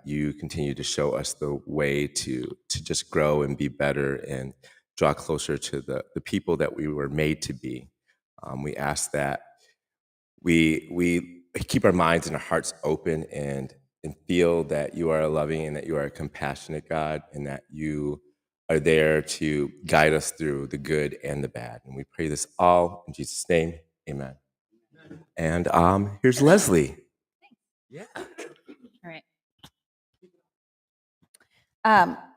you continue to show us the way to just grow and be better and draw closer to the people that we were made to be. We ask that we keep our minds and our hearts open and feel that you are a loving and that you are a compassionate God and that you are there to guide us through the good and the bad. And we pray this all in Jesus' name. Amen. And here's Leslie. Yeah. All right.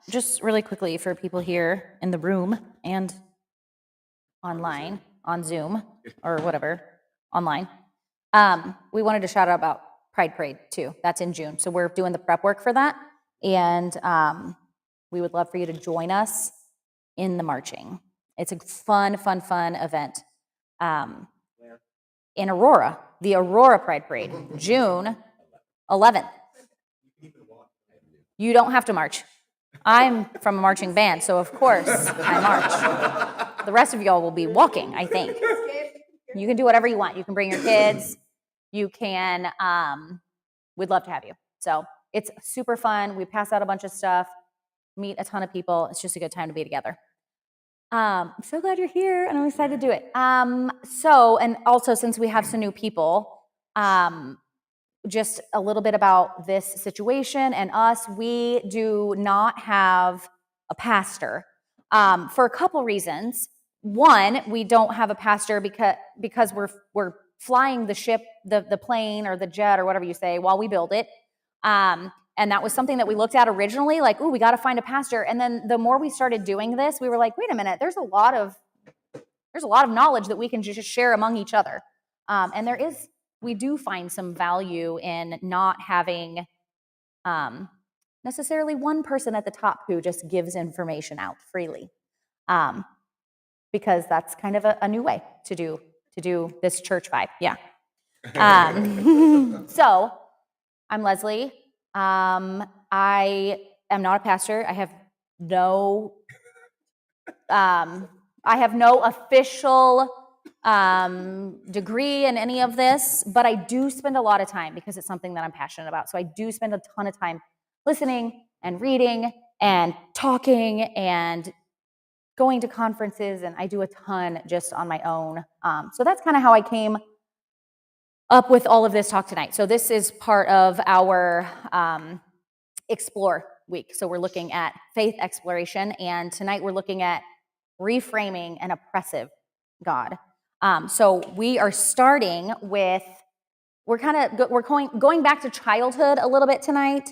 Just really quickly for people here in the room and online, on Zoom or whatever, online, we wanted to shout out about Pride Parade too. That's in June. So we're doing the prep work for that. And we would love for you to join us in the marching. It's a fun event. In Aurora, the Aurora Pride Parade, June 11th. You don't have to march. I'm from a marching band, so of course I march. The rest of y'all will be walking, I think. You can do whatever you want. You can bring your kids. You can, we'd love to have you. So it's super fun. We pass out a bunch of stuff, meet a ton of people. It's just a good time to be together. I'm so glad you're here, and I'm excited to do it. And also, since we have some new people, just a little bit about this situation and us. We do not have a pastor for a couple reasons. One, we don't have a pastor because we're flying the ship, the plane or the jet or whatever you say while we build it. And that was something that we looked at originally, like, we got to find a pastor. And then the more we started doing this, we were like, wait a minute, there's a lot of knowledge that we can just share among each other. And we do find some value in not having necessarily one person at the top who just gives information out freely, because that's kind of a new way to do this church vibe. Yeah. So I'm Leslie. I am not a pastor. I have no official degree in any of this, but I do spend a lot of time because it's something that I'm passionate about. So I do spend a ton of time listening and reading and talking and going to conferences, and I do a ton just on my own. So that's kind of how I came up with all of this talk tonight. So this is part of our Explore week. So we're looking at faith exploration, and tonight we're looking at reframing an oppressive God. So we are starting with, we're going back to childhood a little bit tonight,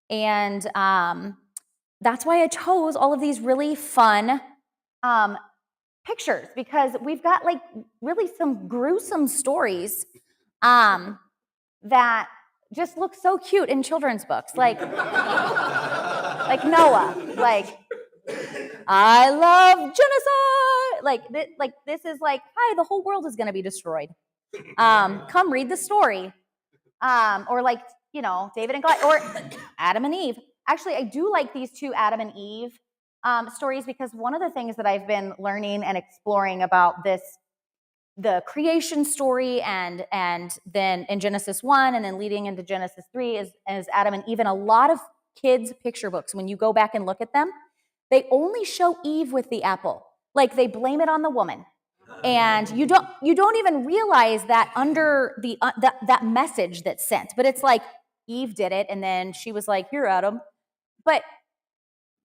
and that's why I chose all of these really fun pictures, because we've got like really some gruesome stories that just look so cute in children's books, like Noah, like I love genocide, like this is like, hi, the whole world is going to be destroyed. Come read the story, or like, David and Goliath, or Adam and Eve. Actually, I do like these two Adam and Eve stories, because one of the things that I've been learning and exploring about the creation story, and then in Genesis 1 and then leading into Genesis 3 is Adam and Eve. And a lot of kids' picture books, when you go back and look at them, they only show Eve with the apple. Like, they blame it on the woman. And you don't even realize that under that message that's sent. But it's like Eve did it, and then she was like, "Here, Adam." But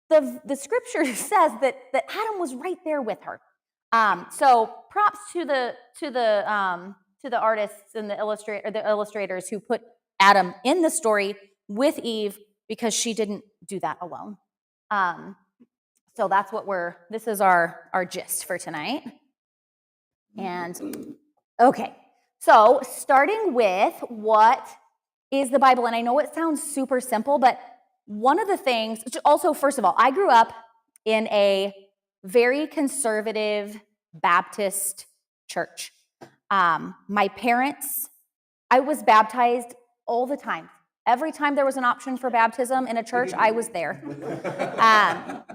the scripture says that Adam was right there with her. So props to the artists and the illustrators who put Adam in the story with Eve, because she didn't do that alone. So that's what this is our gist for tonight. And okay, so starting with what is the Bible, and I know it sounds super simple, but one of the things, also, first of all, I grew up in a very conservative Baptist church. My parents, I was baptized all the time. Every time there was an option for baptism in a church, I was there.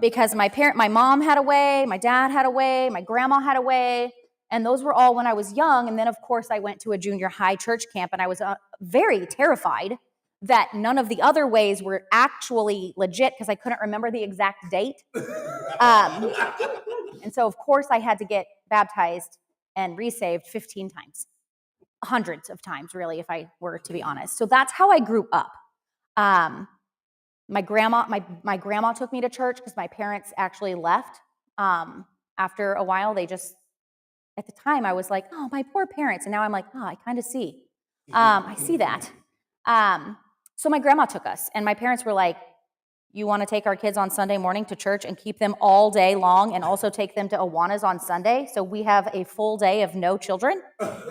Because my mom had a way, my dad had a way, my grandma had a way, and those were all when I was young. And then, of course, I went to a junior high church camp, and I was very terrified that none of the other ways were actually legit because I couldn't remember the exact date. And so, of course, I had to get baptized and resaved 15 times, hundreds of times, really, if I were to be honest. So that's how I grew up. My grandma took me to church because my parents actually left. After a while, they just, at the time, I was like, oh, my poor parents. And now I'm like, oh, I kind of see. I see that. So my grandma took us, and my parents were like, you want to take our kids on Sunday morning to church and keep them all day long and also take them to Awana's on Sunday so we have a full day of no children?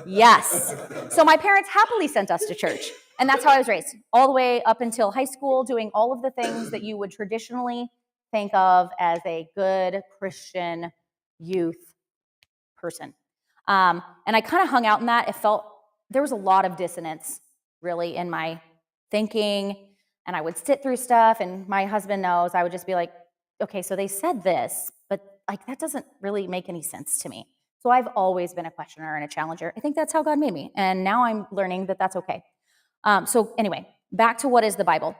Yes. So my parents happily sent us to church. And that's how I was raised, all the way up until high school, doing all of the things that you would traditionally think of as a good Christian youth person. And I kind of hung out in that. It felt, there was a lot of dissonance, really, in my thinking. And I would sit through stuff, and my husband knows, I would just be like, okay, so they said this, but like that doesn't really make any sense to me. So I've always been a questioner and a challenger. I think that's how God made me. And now I'm learning that that's okay. So anyway, back to what is the Bible.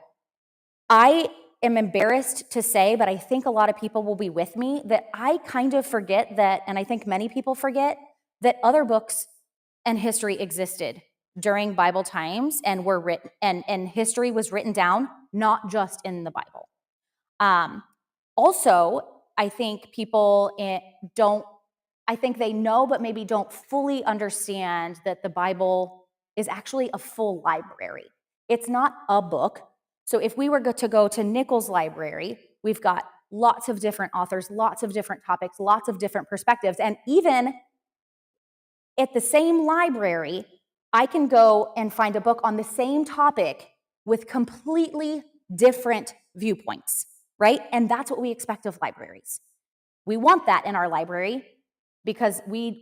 I am embarrassed to say, but I think a lot of people will be with me, that I kind of forget that, and I think many people forget, that other books and history existed during Bible times and were written, and history was written down, not just in the Bible. Also, I think people I think they know, but maybe don't fully understand that the Bible is actually a full library. It's not a book. So if we were to go to Nichols' library, we've got lots of different authors, lots of different topics, lots of different perspectives, and even at the same library, I can go and find a book on the same topic with completely different viewpoints, right? And that's what we expect of libraries. We want that in our library because we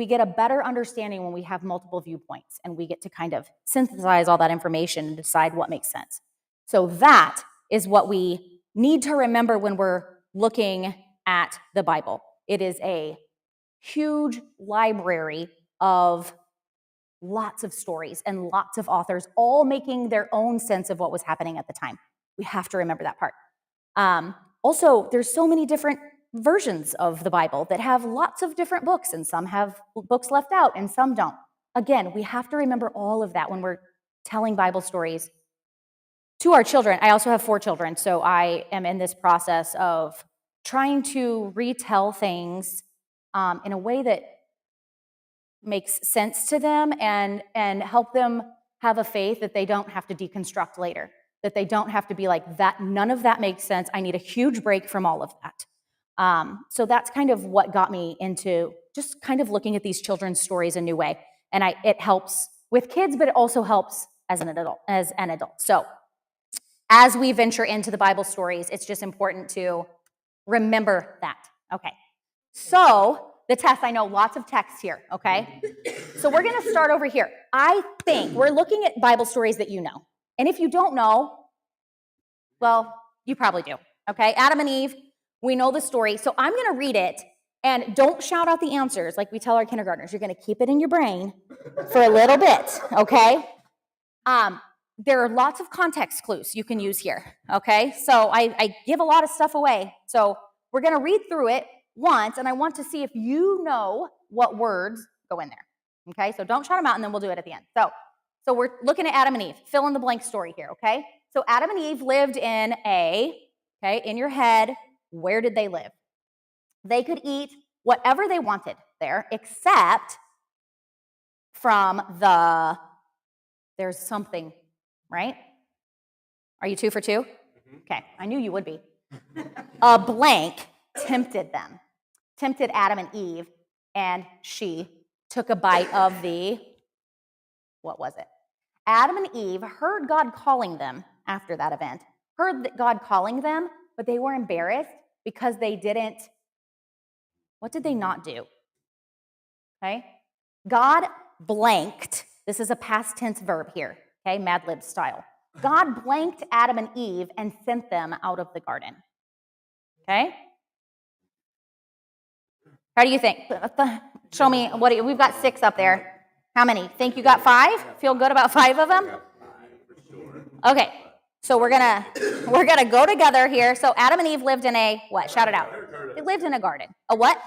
get a better understanding when we have multiple viewpoints and we get to kind of synthesize all that information and decide what makes sense. So that is what we need to remember when we're looking at the Bible. It is a huge library of lots of stories and lots of authors, all making their own sense of what was happening at the time. We have to remember that part. Also, there's so many different versions of the Bible that have lots of different books, and some have books left out and some don't. Again, we have to remember all of that when we're telling Bible stories to our children. I also have 4 children, so I am in this process of trying to retell things in a way that makes sense to them and help them have a faith that they don't have to deconstruct later, that they don't have to be like, that none of that makes sense. I need a huge break from all of that. So that's kind of what got me into just kind of looking at these children's stories a new way. And it helps with kids, but it also helps as an adult. So as we venture into the Bible stories, it's just important to remember that. Okay. So the test, I know lots of texts here, okay? So we're going to start over here. I think we're looking at Bible stories that you know. And if you don't know, well, you probably do, okay? Adam and Eve, we know the story. So I'm going to read it, and don't shout out the answers like we tell our kindergartners. You're going to keep it in your brain for a little bit, okay? There are lots of context clues you can use here, okay? So I give a lot of stuff away. So we're going to read through it once, and I want to see if you know what words go in there, okay? So don't shout them out, and then we'll do it at the end. So we're looking at Adam and Eve. Fill in the blank story here, okay? So Adam and Eve lived in in your head, where did they live? They could eat whatever they wanted there, except from there's something, right? Are you 2 for 2? Okay, I knew you would be. A blank tempted Adam and Eve, and she took a bite of what was it? Adam and Eve heard God calling them after that event, heard that God calling them, but they were embarrassed because what did they not do? Okay? God blanked, this is a past tense verb here, okay, Mad Lib style. God blanked Adam and Eve and sent them out of the garden. Okay? How do you think? Show me, we've got 6 up there. How many? Think you got 5? Feel good about 5 of them? Okay, so we're gonna go together here. So Adam and Eve lived in a what? Shout it out. They lived in a garden. A what?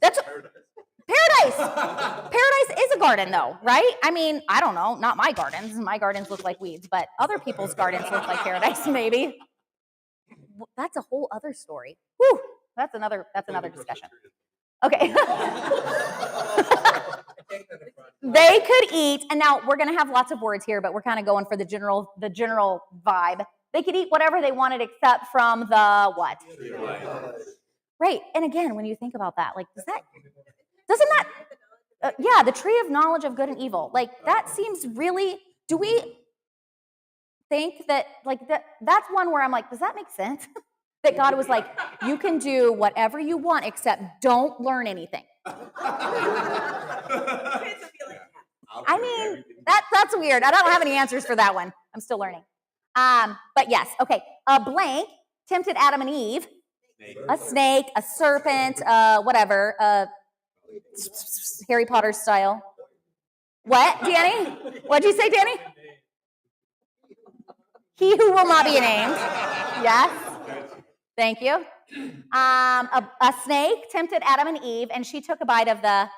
That's paradise. Paradise is a garden, though, right? I mean, I don't know. Not my gardens. My gardens look like weeds, but other people's gardens look like paradise, maybe. That's a whole other story. Whew, that's another discussion. Okay. They could eat, and now we're going to have lots of words here, but we're kind of going for the general vibe. They could eat whatever they wanted except from the what? Right. And again, when you think about that, like, doesn't that, yeah, the tree of knowledge of good and evil, like, that seems really, do we think that, like, that's one where I'm like, does that make sense? That God was like, you can do whatever you want except don't learn anything. I mean, that's weird. I don't have any answers for that one. I'm still learning. But yes, okay. A blank tempted Adam and Eve. A snake, a serpent, whatever. Harry Potter style. What, Danny? What'd you say, Danny? He who will not be named. Yes. Thank you. A snake tempted Adam and Eve, and she took a bite of the...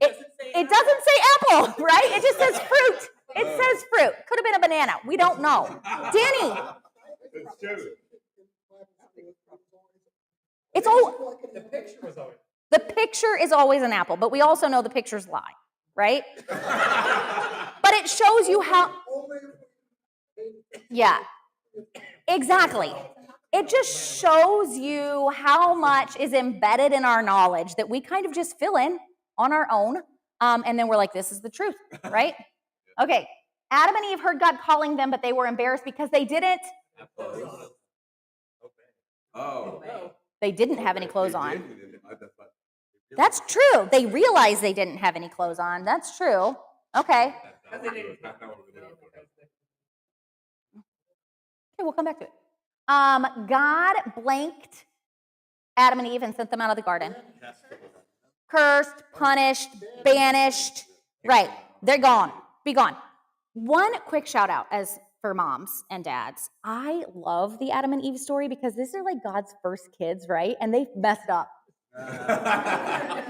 It doesn't say apple, right? It just says fruit. It says fruit. Could have been a banana. We don't know. Danny. It's all... The picture is always an apple, but we also know the pictures lie, right? But it shows you how... Yeah. Exactly. It just shows you how much is embedded in our knowledge that we kind of just fill in on our own, and then we're like, this is the truth, right? Okay, Adam and Eve heard God calling them, but they were embarrassed because they didn't. They didn't have any clothes on. That's true. They realized they didn't have any clothes on. That's true. Okay. Okay, we'll come back to it. God blanked Adam and Eve and sent them out of the garden. Cursed, punished, banished. Right. They're gone. Be gone. One quick shout out as for moms and dads. I love the Adam and Eve story because these are like God's first kids, right? And they messed up.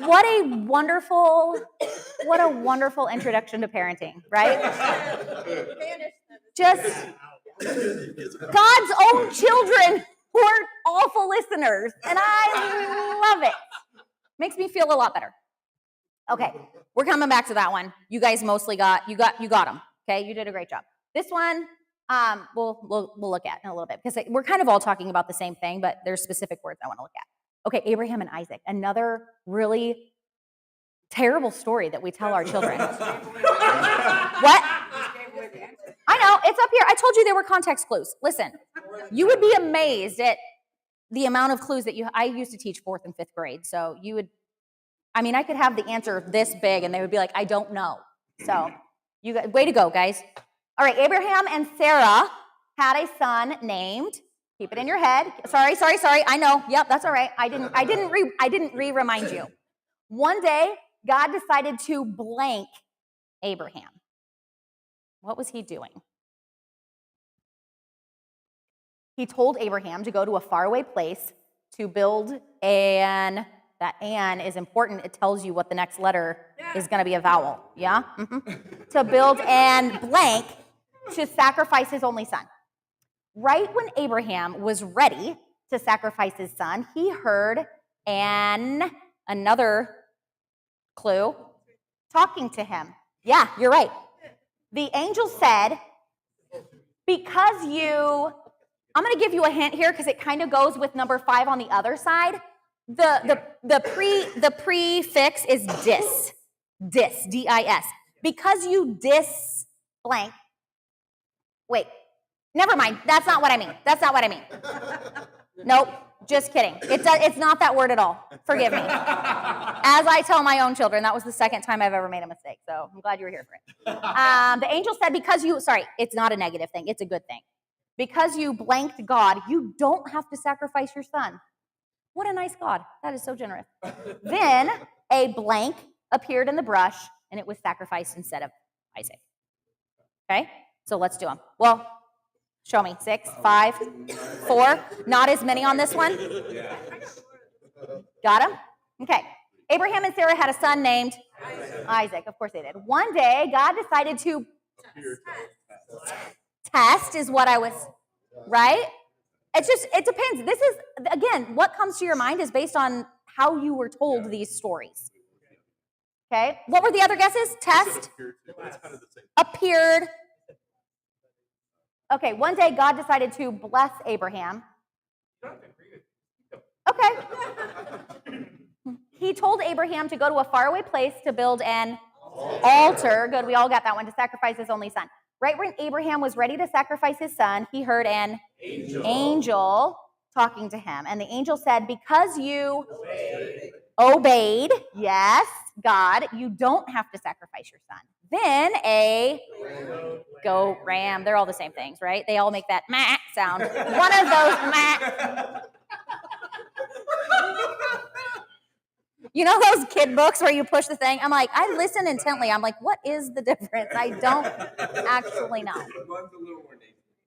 What a wonderful introduction to parenting, right? Just God's own children weren't awful listeners, and I love it. Makes me feel a lot better. Okay, we're coming back to that one. You guys mostly got them. Okay, you did a great job. This one, we'll look at in a little bit because we're kind of all talking about the same thing, but there's specific words I want to look at. Okay, Abraham and Isaac, another really terrible story that we tell our children. What? I know, it's up here. I told you there were context clues. Listen, you would be amazed at the amount of clues that I used to teach 4th and 5th grade. So I could have the answer this big and they would be like, I don't know. So way to go, guys. All right, Abraham and Sarah had a son named, keep it in your head. Sorry. I know. Yep, that's all right. I didn't remind you. One day, God decided to blank Abraham. What was he doing? He told Abraham to go to a faraway place to build that an is important. It tells you what the next letter is going to be a vowel. Yeah? Mm-hmm. To build an blank to sacrifice his only son. Right when Abraham was ready to sacrifice his son, he heard another clue talking to him. Yeah, you're right. The angel said, I'm going to give you a hint here because it kind of goes with number 5 on the other side. The prefix is dis, D-I-S. Because you dis blank. Wait, never mind. That's not what I mean. Nope, just kidding. It's not that word at all. Forgive me. As I tell my own children, that was the second time I've ever made a mistake. So I'm glad you were here for it. The angel said, it's not a negative thing. It's a good thing. Because you blanked God, you don't have to sacrifice your son. What a nice God. That is so generous. Then a blank appeared in the brush, and it was sacrificed instead of Isaac. Okay? So let's do them. Well, show me. 6, 5, 4. Not as many on this one. Got him? Okay. Abraham and Sarah had a son named Isaac. Of course they did. One day, God decided to test is what I was, right? It depends. This is, again, what comes to your mind is based on how you were told these stories. Okay. What were the other guesses? Test, appeared. Okay. One day, God decided to bless Abraham. Okay. He told Abraham to go to a faraway place to build an altar. Good. We all got that one, to sacrifice his only son. Right when Abraham was ready to sacrifice his son, he heard an angel talking to him. And the angel said, because you obeyed, yes, God, you don't have to sacrifice your son. Then a goat, ram, they're all the same things, right? They all make that meh sound. One of those meh. You know those kid books where you push the thing? I'm like, I listen intently. I'm like, what is the difference? I don't actually know.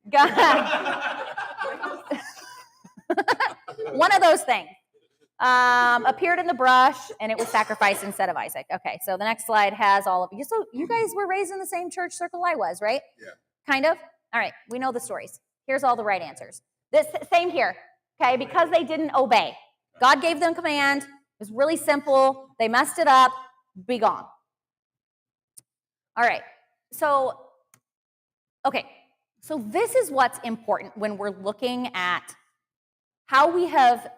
God. One of those things. Appeared in the brush, and it was sacrificed instead of Isaac. Okay, so the next slide has all of you. So you guys were raised in the same church circle I was, right? Yeah. Kind of? All right, we know the stories. Here's all the right answers. This same here, okay, because they didn't obey. God gave them command. It was really simple. They messed it up. Be gone. All right, so, okay, so this is what's important when we're looking at how we have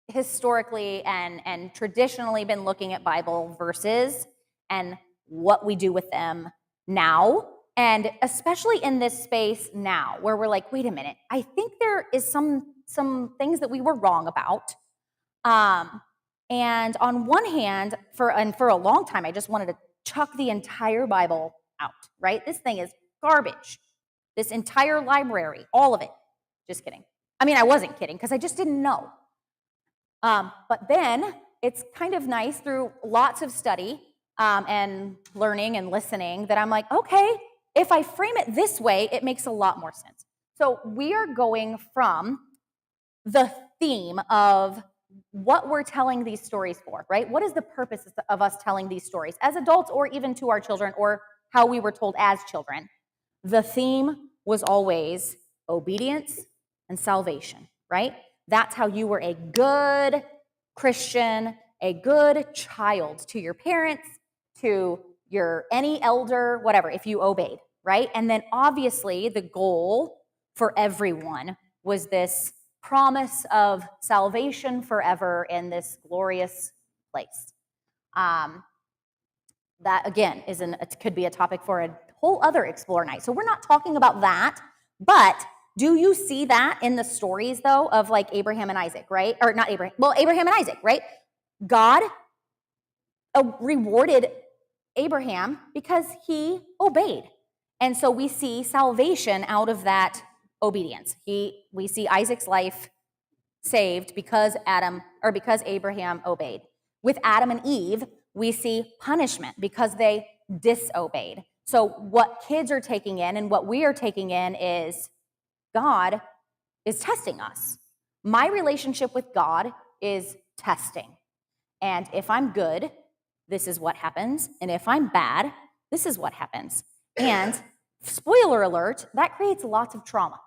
historically and traditionally been looking at Bible verses and what we do with them now, and especially in this space now where we're like, wait a minute, I think there is some things that we were wrong about. And on one hand, for a long time, I just wanted to chuck the entire Bible out, right? This thing is garbage. This entire library, all of it. Just kidding. I mean, I wasn't kidding because I just didn't know. But then it's kind of nice through lots of study and learning and listening that I'm like, okay, if I frame it this way, it makes a lot more sense. So we are going from the theme of what we're telling these stories for, right? What is the purpose of us telling these stories as adults or even to our children or how we were told as children? The theme was always obedience and salvation, right? That's how you were a good Christian, a good child to your parents, to your any elder, whatever, if you obeyed, right? And then obviously the goal for everyone was this promise of salvation forever in this glorious place. That again it could be a topic for a whole other Explore night. So we're not talking about that, but do you see that in the stories though of like Abraham and Isaac, right? Or not Abraham, well, Abraham and Isaac, right? God rewarded Abraham because he obeyed. And so we see salvation out of that obedience. We see Isaac's life saved because Abraham obeyed. With Adam and Eve, we see punishment because they disobeyed. So what kids are taking in and what we are taking in is God is testing us. My relationship with God is testing. And if I'm good, this is what happens. And if I'm bad, this is what happens. And spoiler alert, that creates lots of trauma,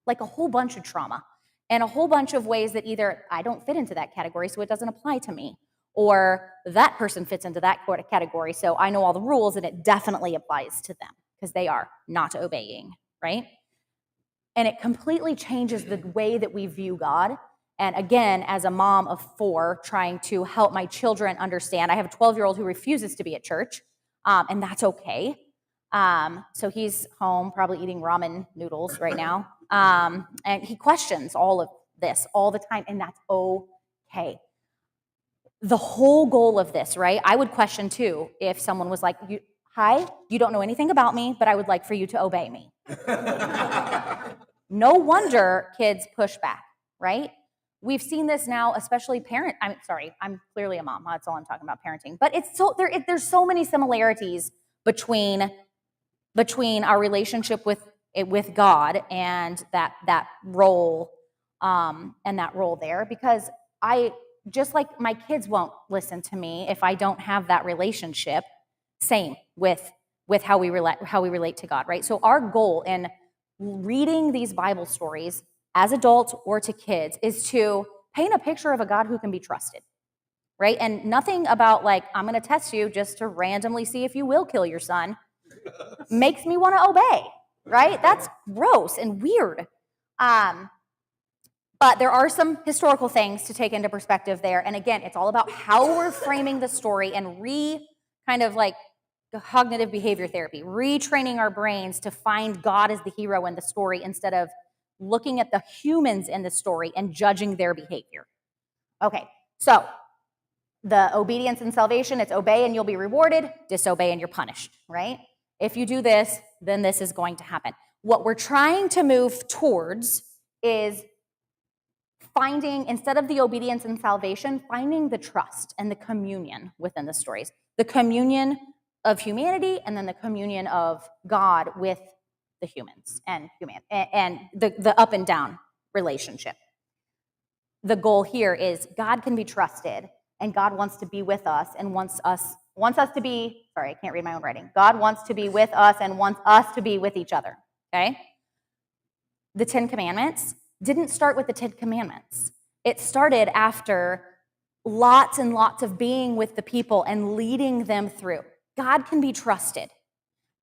like a whole bunch of trauma and a whole bunch of ways that either I don't fit into that category, so it doesn't apply to me, or that person fits into that category, so I know all the rules and it definitely applies to them because they are not obeying, right? And it completely changes the way that we view God. And again, as a mom of 4, trying to help my children understand, I have a 12-year-old who refuses to be at church, and that's okay. So he's home probably eating ramen noodles right now. And he questions all of this all the time, and that's okay. The whole goal of this, right? I would question too if someone was like, hi, you don't know anything about me, but I would like for you to obey me. No wonder kids push back, right? We've seen this now, especially I'm clearly a mom. That's all I'm talking about, parenting. But there's so many similarities between between our relationship with God and that role there, because I just like my kids won't listen to me if I don't have that relationship. Same with how we relate to God, right? So our goal in reading these Bible stories as adults or to kids is to paint a picture of a God who can be trusted, right? And nothing about like, I'm going to test you just to randomly see if you will kill your son makes me want to obey, right? That's gross and weird. But there are some historical things to take into perspective there. And again, it's all about how we're framing the story and kind of like cognitive behavior therapy, retraining our brains to find God as the hero in the story instead of looking at the humans in the story and judging their behavior. Okay, so the obedience and salvation, it's obey and you'll be rewarded, disobey and you're punished, right? If you do this, then this is going to happen. What we're trying to move towards is finding, instead of the obedience and salvation, finding the trust and the communion within the stories. The communion of humanity and then the communion of God with the humans and the up and down relationship. The goal here is God can be trusted and God wants to be with us and wants us to be, sorry, I can't read my own writing. God wants to be with us and wants us to be with each other, okay? The 10 Commandments didn't start with the 10 Commandments. It started after lots and lots of being with the people and leading them through. God can be trusted.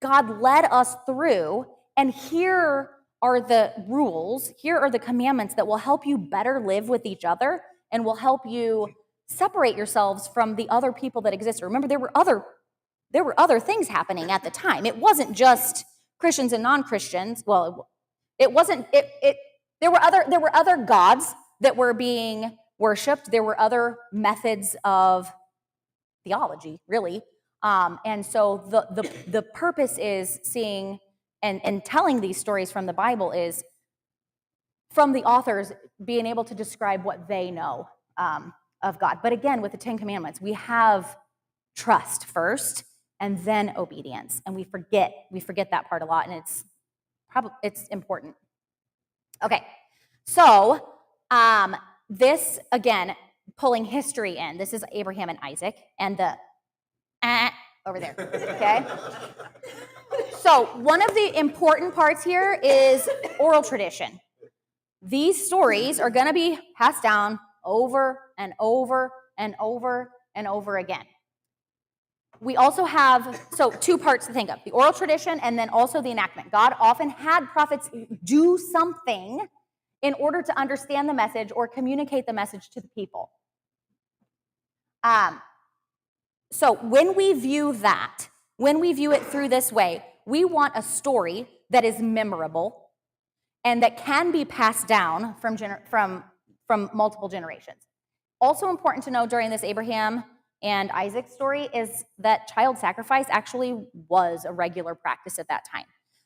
God led us through, and here are the rules, here are the commandments that will help you better live with each other and will help you separate yourselves from the other people that exist. Remember, there were other things happening at the time. It wasn't just Christians and non-Christians. Well, it wasn't. There were other gods that were being worshipped. There were other methods of theology, really. And so the purpose is seeing and telling these stories from the Bible is from the authors being able to describe what they know of God. But again, with the 10 Commandments, we have trust first and then obedience, and we forget that part a lot, and it's important. Okay, so this again, pulling history in. This is Abraham and Isaac, and the over there. Okay. So one of the important parts here is oral tradition. These stories are going to be passed down over and over and over and over again. We also have, so two parts to think of, the oral tradition and then also the enactment. God often had prophets do something in order to understand the message or communicate the message to the people. So when we view it through this way, we want a story that is memorable and that can be passed down from multiple generations. Also important to know during this Abraham and Isaac story is that child sacrifice actually was a regular practice at that time.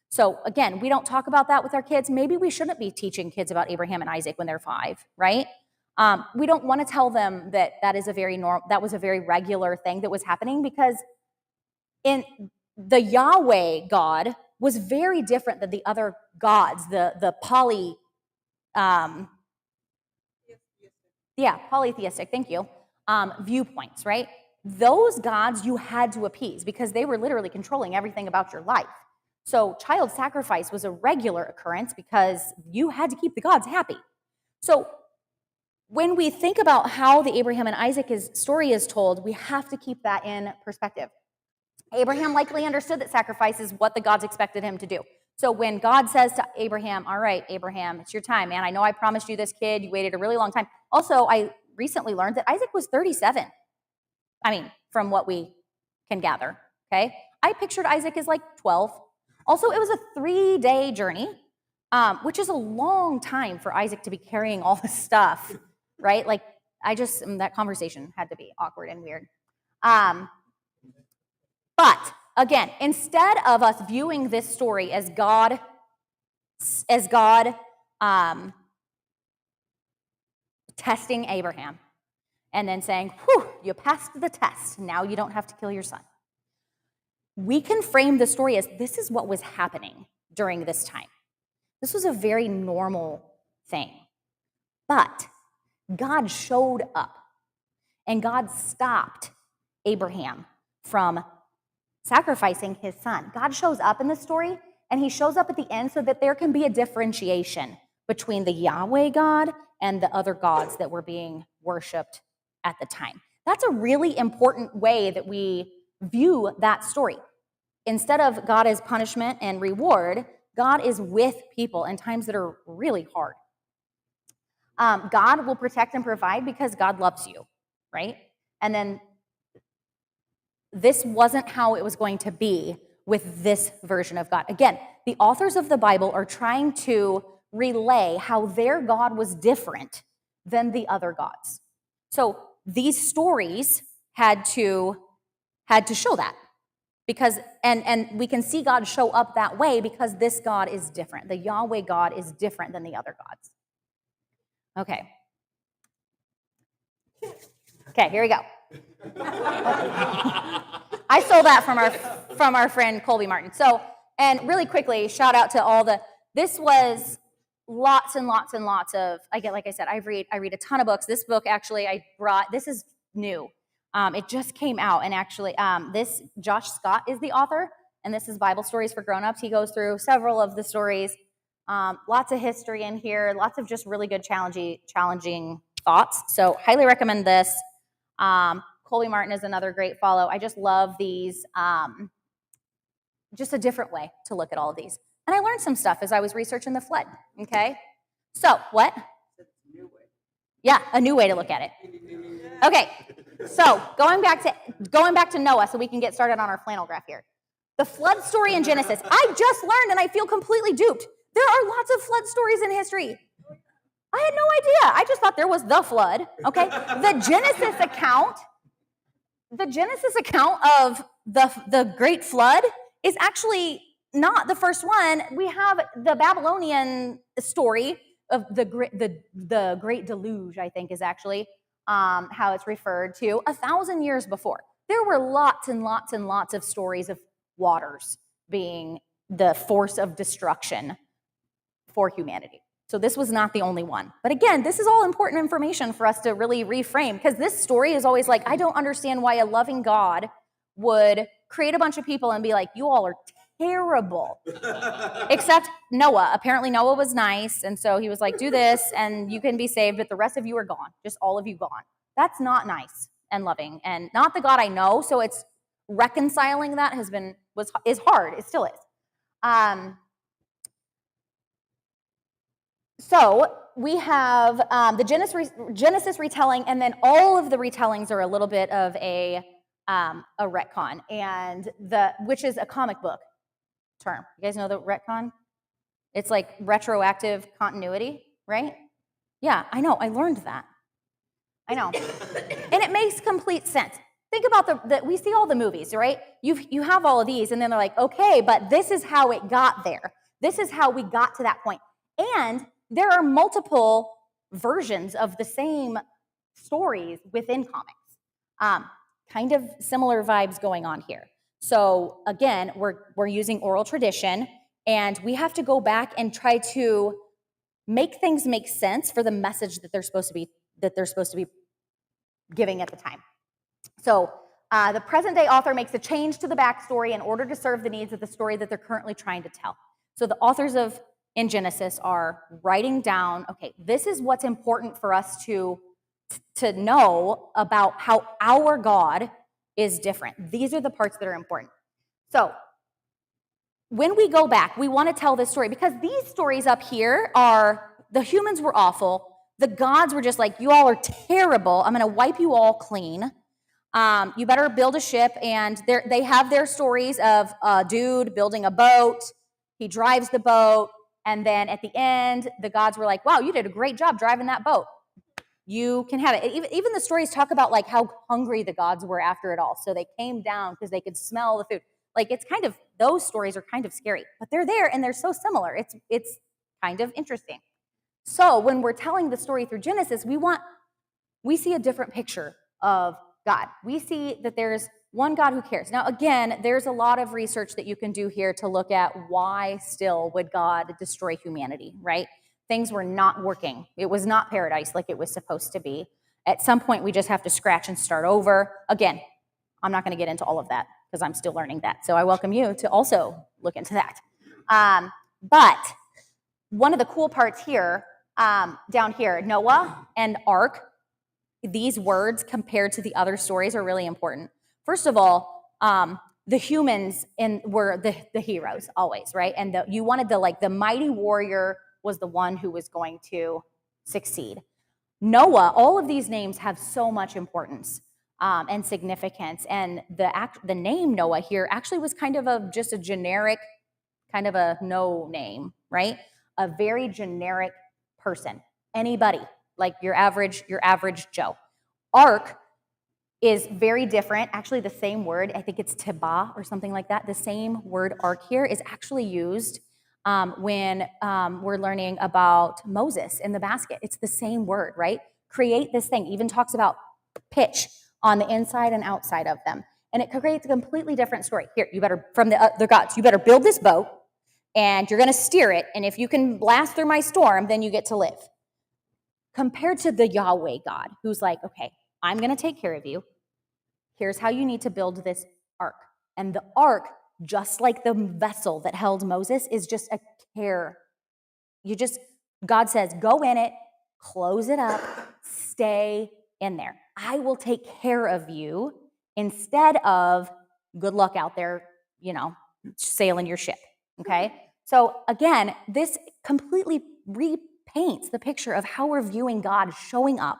So again, we don't talk about that with our kids. Maybe we shouldn't be teaching kids about Abraham and Isaac when they're 5, right? We don't want to tell them that that was a very regular thing that was happening, because in the Yahweh God was very different than the other gods, the polytheistic, thank you, viewpoints, right? Those gods you had to appease because they were literally controlling everything about your life. So child sacrifice was a regular occurrence because you had to keep the gods happy. So when we think about how the Abraham and Isaac story is told, we have to keep that in perspective. Abraham likely understood that sacrifice is what the gods expected him to do. So when God says to Abraham, all right, Abraham, it's your time, man. I know I promised you this kid. You waited a really long time. Also, I recently learned that Isaac was 37. I mean, from what we can gather, okay? I pictured Isaac as like 12. Also, it was a 3-day journey, which is a long time for Isaac to be carrying all this stuff, right? Like, that conversation had to be awkward and weird. But again, instead of us viewing this story as God testing Abraham and then saying, whew, you passed the test, now you don't have to kill your son. we can frame the story as this is what was happening during this time. This was a very normal thing. But God showed up, and God stopped Abraham from sacrificing his son. God shows up in the story, and he shows up at the end so that there can be a differentiation between the Yahweh God and the other gods that were being worshiped at the time. That's a really important way that we view that story. Instead of God as punishment and reward, God is with people in times that are really hard. God will protect and provide because God loves you, right? And then this wasn't how it was going to be with this version of God. Again, the authors of the Bible are trying to relay how their God was different than the other gods. So these stories had to show that, because and we can see God show up that way because this God is different. The Yahweh God is different than the other gods. Okay, here we go. I stole that from our friend Colby Martin. So, and really quickly, shout out to this was lots and lots and lots of, like I said, I read a ton of books. This book actually this is new. It just came out, and actually this Josh Scott is the author, and this is Bible Stories for Grown-Ups. He goes through several of the stories, lots of history in here, lots of just really good challenging thoughts. So highly recommend this. Colby Martin is another great follow. I just love these, just a different way to look at all of these. And I learned some stuff as I was researching the flood, okay? So, what? Yeah, a new way to look at it. Okay, so going back to Noah so we can get started on our flannel graph here. The flood story in Genesis. I just learned and I feel completely duped. There are lots of flood stories in history. I had no idea. I just thought there was the flood, okay? The Genesis account of the great flood is actually not the first one. We have the Babylonian story of the great deluge, I think is actually how it's referred to, 1,000 years before. There were lots and lots and lots of stories of waters being the force of destruction for humanity. So this was not the only one. But again, this is all important information for us to really reframe, because this story is always like, I don't understand why a loving God would create a bunch of people and be like, you all are terrible. Except Noah. Apparently Noah was nice, and so he was like, do this and you can be saved, but the rest of you are gone. Just all of you gone. That's not nice and loving, and not the God I know. So it's reconciling that is hard. It still is. So we have the Genesis retelling, and then all of the retellings are a little bit of a retcon, and which is a comic book term. You guys know the retcon? It's like retroactive continuity, right? Yeah, I know. I learned that. I know, and it makes complete sense. Think about we see all the movies, right? You have all of these, and then they're like, okay, but this is how it got there. This is how we got to that point, and there are multiple versions of the same stories within comics. Kind of similar vibes going on here. So again, we're using oral tradition, and we have to go back and try to make things make sense for the message that they're supposed to be giving at the time. So the present day author makes a change to the backstory in order to serve the needs of the story that they're currently trying to tell. So the authors in Genesis are writing down, okay, this is what's important for us to know about how our God is different. These are the parts that are important. So when we go back, we want to tell this story because these stories up here are the humans were awful. The gods were just like, you all are terrible. I'm going to wipe you all clean. You better build a ship. And they have their stories of a dude building a boat. He drives the boat. And then at the end, the gods were like, wow, you did a great job driving that boat. You can have it. Even the stories talk about like how hungry the gods were after it all. So they came down because they could smell the food. Like those stories are kind of scary, but they're there and they're so similar. It's kind of interesting. So when we're telling the story through Genesis, we see a different picture of God. We see that there's One God who cares. Now, again, there's a lot of research that you can do here to look at why still would God destroy humanity, right? Things were not working. It was not paradise like it was supposed to be. At some point, we just have to scratch and start over. Again, I'm not going to get into all of that because I'm still learning that. So I welcome you to also look into that. But one of the cool parts here, down here, Noah and Ark, these words compared to the other stories are really important. First of all, the humans were the heroes always, right? And you wanted the mighty warrior was the one who was going to succeed. Noah, all of these names have so much importance and significance. And the name Noah here actually was kind of just a generic, kind of a no name, right? A very generic person, anybody, like your average Joe. Ark is very different. Actually, the same word, I think it's tibah or something like that. The same word ark here is actually used when we're learning about Moses in the basket. It's the same word, right? Create this thing. Even talks about pitch on the inside and outside of them. And it creates a completely different story. Here, you better, from the gods, you better build this boat and you're going to steer it. And if you can blast through my storm, then you get to live. Compared to the Yahweh God, who's like, okay, I'm going to take care of you. Here's how you need to build this ark. And the ark, just like the vessel that held Moses, is just a care. God says, go in it, close it up, stay in there. I will take care of you instead of good luck out there, sailing your ship, okay? So again, this completely repaints the picture of how we're viewing God showing up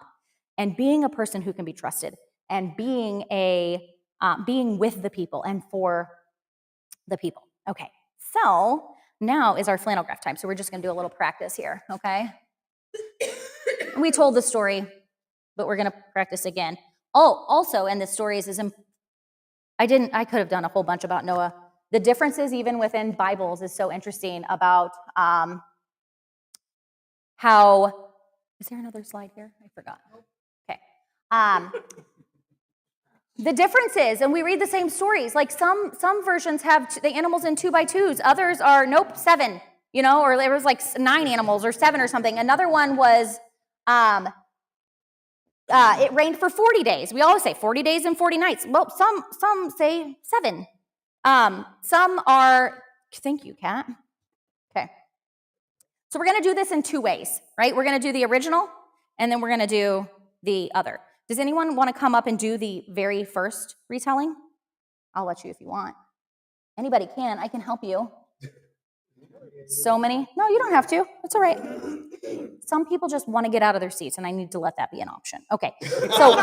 and being a person who can be trusted and being with the people and for the people. Okay, so now is our flannel graph time. So we're just going to do a little practice here, okay? We told the story, but we're going to practice again. Oh, also, and the stories I could have done a whole bunch about Noah. The differences even within Bibles is so interesting about how, is there another slide here? I forgot. Okay. The differences, and we read the same stories. Like some versions have the animals in 2x2s. Others are, 7, or there was like 9 animals or 7 or something. Another one was, it rained for 40 days. We always say 40 days and 40 nights. Well, some say 7. Some are, thank you, Kat. Okay. So we're going to do this in 2 ways, right? We're going to do the original, and then we're going to do the other. Does anyone want to come up and do the very first retelling? I'll let you if you want. Anybody can. I can help you. So many. No, you don't have to. It's all right. Some people just want to get out of their seats, and I need to let that be an option. Okay. So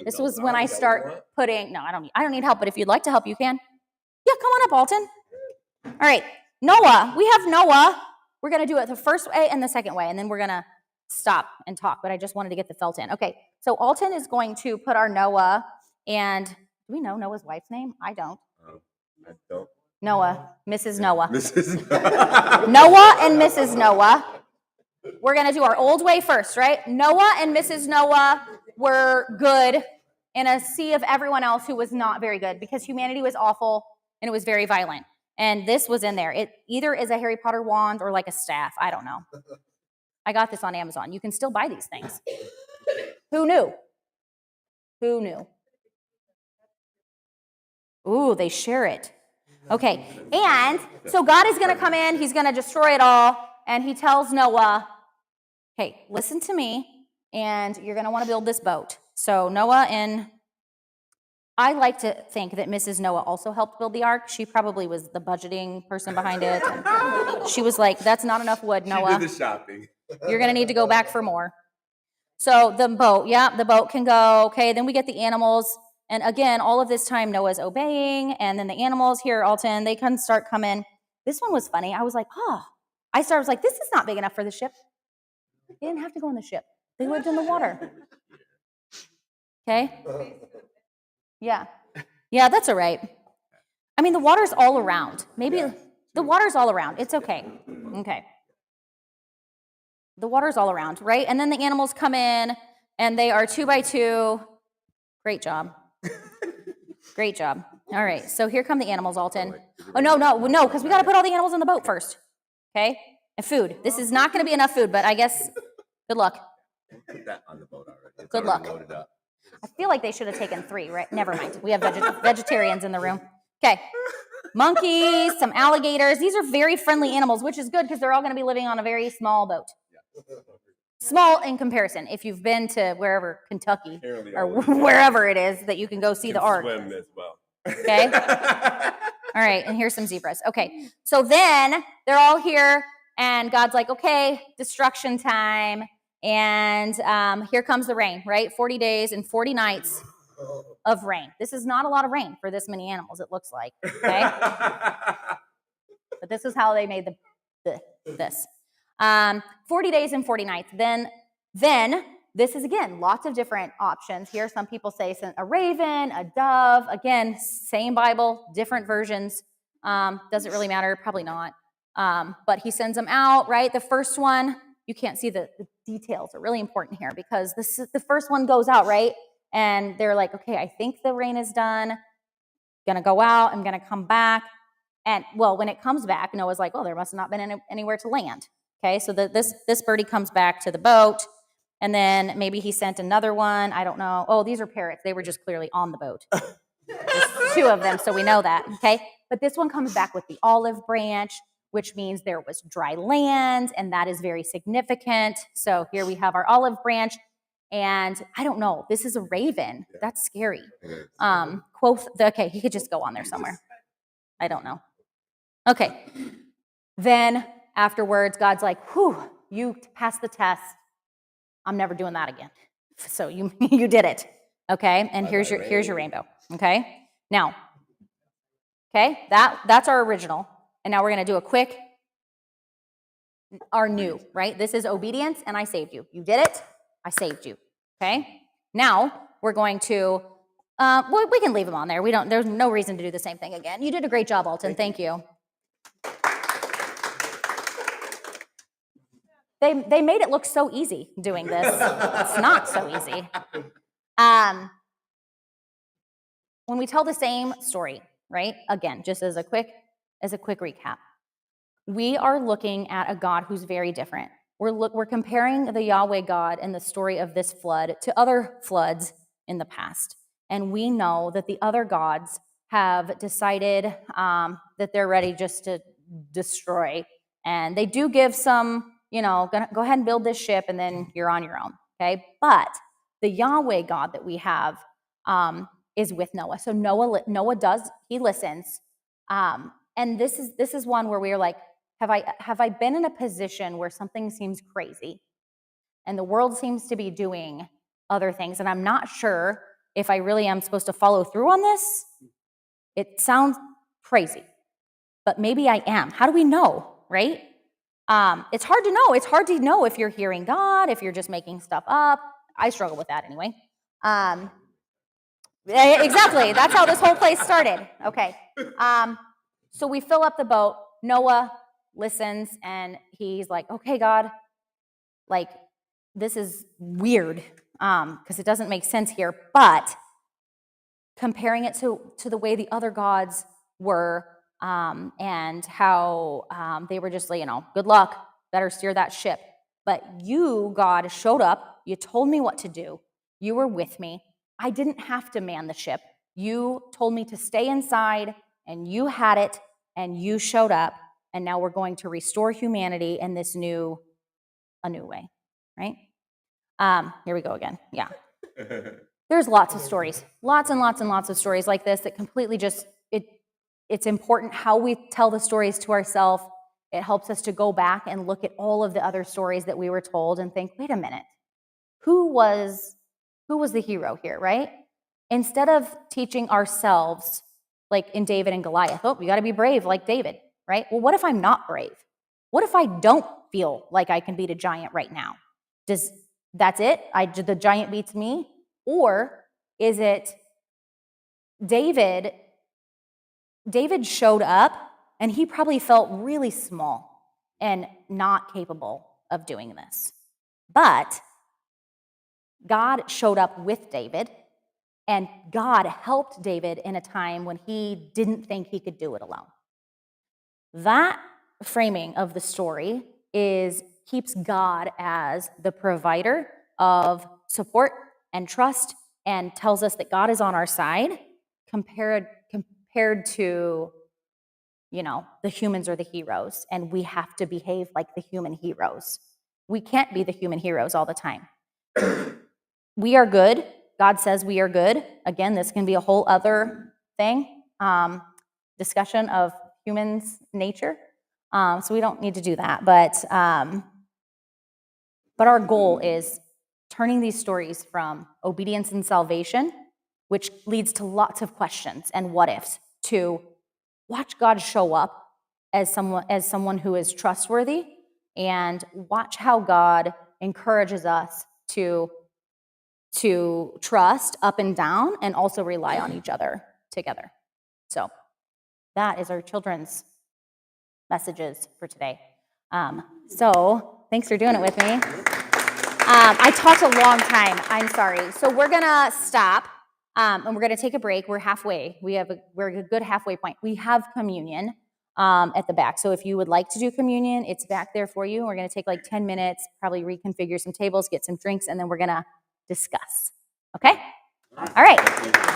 this was when I start putting. No, I don't need help. But if you'd like to help, you can. Yeah, come on up, Alton. All right. Noah. We have Noah. We're going to do it the first way and the second way, and then we're going to stop and talk, but I just wanted to get the felt in. Okay, so Alton is going to put our Noah, and do we know Noah's wife's name? I don't. I don't. Noah, Mrs. Noah. Mrs. Noah and Mrs. Noah. We're going to do our old way first, right? Noah and Mrs. Noah were good in a sea of everyone else who was not very good because humanity was awful and it was very violent. And this was in there. It either is a Harry Potter wand or like a staff. I don't know. I got this on Amazon. You can still buy these things. Who knew? Who knew? Ooh, they share it. Okay, and so God is going to come in. He's going to destroy it all. And he tells Noah, hey, listen to me, and you're going to want to build this boat. So Noah I like to think that Mrs. Noah also helped build the ark. She probably was the budgeting person behind it. And she was like, that's not enough wood, Noah. She did the shopping. You're going to need to go back for more. So the boat can go. Okay, then we get the animals. And again, all of this time, Noah's obeying. And then the animals here, Alton, they can start coming. This one was funny. I was like, I was like, this is not big enough for the ship. They didn't have to go in the ship. They lived in the water. Okay? Yeah, that's all right. I mean, the water's all around. Maybe the water's all around. It's okay. Okay. The water's all around, right? And then the animals come in, and they are 2x2. Great job. Great job. All right, so here come the animals, Alton. Like, Oh, no, because we got to put all the animals in the boat first. Okay? And food. This is not going to be enough food, but I guess good luck. Put that on the boat already. It's Good already luck. loaded up. I feel like they should have taken 3, right? Never mind. We have vegetarians in the room. Okay. Monkeys, some alligators. These are very friendly animals, which is good because they're all going to be living on a very small boat. Small in comparison. If you've been to wherever, Kentucky, or wherever it is that you can go see the ark. Swim as well. Okay. All right, and here's some zebras. Okay, so then they're all here, and God's like, okay, destruction time, and here comes the rain, right? 40 days and 40 nights of rain. This is not a lot of rain for this many animals, it looks like, okay? But this is how they made this. 40 days and 40 nights. Then this is, again, lots of different options here. Some people say a raven, a dove. Again, same Bible, different versions. Does it really matter? Probably not. But he sends them out, right? The first one, you can't see the details are really important here because the first one goes out, right? And they're like, okay, I think the rain is done. Gonna go out. I'm gonna come back. And, well, when it comes back, Noah's like, oh, there must have not been anywhere to land. Okay, so this birdie comes back to the boat. And then maybe he sent another one. I don't know. Oh, these are parrots. They were just clearly on the boat. There's 2 of them, so we know that. Okay. But this one comes back with the olive branch, which means there was dry land, and that is very significant. So here we have our olive branch. And I don't know. This is a raven. That's scary. Okay, he could just go on there somewhere. I don't know. Okay. Then afterwards, God's like, whew, you passed the test. I'm never doing that again. So you did it. Okay? And here's your rainbow. Okay? Now, okay, that's our original. And now we're going to do our new, right? This is obedience, and I saved you. You did it. I saved you. Okay? Now we're going to we can leave them on there. There's no reason to do the same thing again. You did a great job, Alton. Thank you. They made it look so easy doing this. It's not so easy. When we tell the same story, right? Again, just as a quick recap, we are looking at a God who's very different. We're comparing the Yahweh God and the story of this flood to other floods in the past. And we know that the other gods have decided that they're ready just to destroy. And they do give some, go ahead and build this ship and then you're on your own, okay? But the Yahweh God that we have is with Noah. So Noah he listens. And this is one where we're like, have I been in a position where something seems crazy and the world seems to be doing other things and I'm not sure if I really am supposed to follow through on this? It sounds crazy, but maybe I am. How do we know, right? It's hard to know. It's hard to know if you're hearing God, if you're just making stuff up. I struggle with that anyway. Exactly. That's how this whole place started. Okay. So we fill up the boat. Noah listens and he's like, okay, God, like, this is weird because it doesn't make sense here. But comparing it to the way the other gods were and how they were just, good luck, better steer that ship. But you, God, showed up. You told me what to do. You were with me. I didn't have to man the ship. You told me to stay inside, and you had it, and you showed up, and now we're going to restore humanity in a new way, right? Here we go again. Yeah. There's lots of stories, lots and lots and lots of stories like this that completely it's important how we tell the stories to ourselves. It helps us to go back and look at all of the other stories that we were told and think, wait a minute, who was the hero here, right? Instead of teaching ourselves, like in David and Goliath, we got to be brave like David, right? Well, what if I'm not brave? What if I don't feel like I can beat a giant right now? That's it? The giant beats me? Or is it David showed up and he probably felt really small and not capable of doing this. But God showed up with David And God helped David in a time when he didn't think he could do it alone. That framing of the story keeps God as the provider of support and trust, and tells us that God is on our side compared to, the humans or the heroes, and we have to behave like the human heroes. We can't be the human heroes all the time. We are good. God says we are good. Again, this can be a whole other thing, discussion of humans' nature. So we don't need to do that. But our goal is turning these stories from obedience and salvation, which leads to lots of questions and what ifs, to watch God show up as someone who is trustworthy, and watch how God encourages us to trust up and down, and also rely on each other together. So that is our children's messages for today. So thanks for doing it with me. I talked a long time. I'm sorry. So we're gonna stop, and we're gonna take a break. We're halfway. We're a good halfway point. We have communion at the back. So if you would like to do communion, it's back there for you. We're gonna take like 10 minutes, probably reconfigure some tables, get some drinks, and then we're gonna discuss. Okay? All right.